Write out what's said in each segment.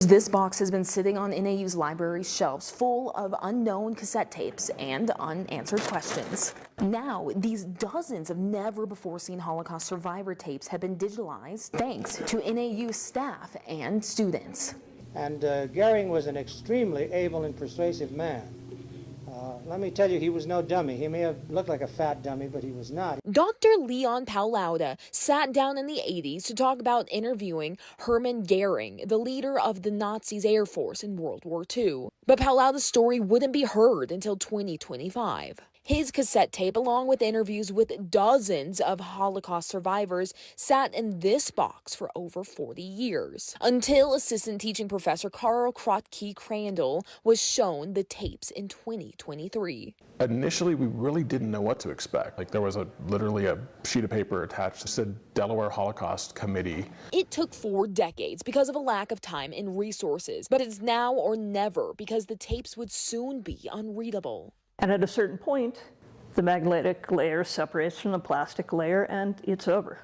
This box has been sitting on NAU's library shelves full of unknown cassette tapes and unanswered questions. Now, these dozens of never-before-seen Holocaust survivor tapes have been digitalized thanks to NAU staff and students. And Goering was an extremely able and persuasive man. Let me tell you, he was no dummy. He may have looked like a fat dummy, but he was not. Dr. Leon Paulauda sat down in the 80s to talk about interviewing Hermann Goering, the leader of the Nazis' Air Force in World War II. But Paulauda's story wouldn't be heard until 2025. His cassette tape, along with interviews with dozens of Holocaust survivors, sat in this box for over 40 years, until assistant teaching professor Karl Krotke-Crandall was shown the tapes in 2023. Initially, we really didn't know what to expect. Like, there was literally a sheet of paper attached that said Delaware Holocaust Committee. It took 4 decades because of a lack of time and resources, but it's now or never because the tapes would soon be unreadable. And at a certain point, the magnetic layer separates from the plastic layer and it's over.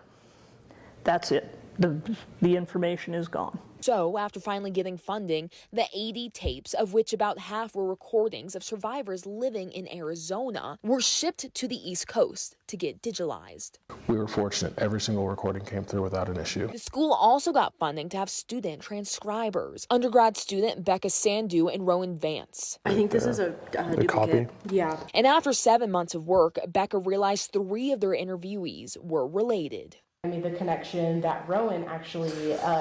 That's it. The information is gone. So, after finally getting funding, the 80 tapes, of which about half were recordings of survivors living in Arizona, were shipped to the East Coast to get digitalized. We were fortunate. Every single recording came through without an issue. The school also got funding to have student transcribers. Undergrad student Becca Sandu and Rowan Vance. I think this is a duplicate. Copy? Yeah. And after 7 months of work, Becca realized 3 of their interviewees were related. I made the connection that Rowan actually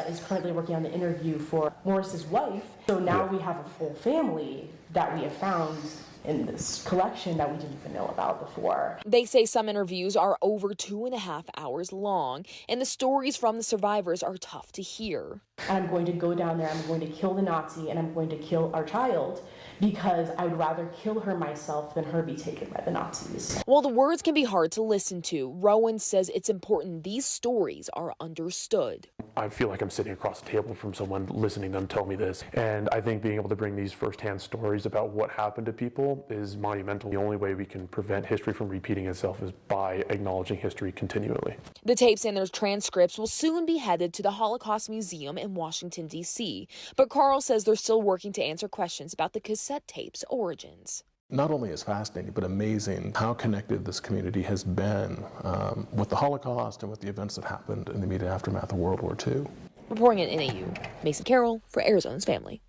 is currently working on the interview for Morris's wife. So now we have a full family that we have found in this collection that we didn't even know about before. They say some interviews are over 2.5 hours long, and the stories from the survivors are tough to hear. And I'm going to go down there, I'm going to kill the Nazi, and I'm going to kill our child, because I would rather kill her myself than her be taken by the Nazis. While the words can be hard to listen to, Rowan says it's important these stories are understood. I feel like I'm sitting across the table from someone listening to them tell me this. And I think being able to bring these firsthand stories about what happened to people is monumental. The only way we can prevent history from repeating itself is by acknowledging history continually. The tapes and their transcripts will soon be headed to the Holocaust Museum in Washington, D.C. But Carl says they're still working to answer questions about the cassette tape's origins. Not only is fascinating, but amazing how connected this community has been with the Holocaust and with the events that happened in the immediate aftermath of World War II. Reporting at NAU, Mason Carroll for Arizona's Family.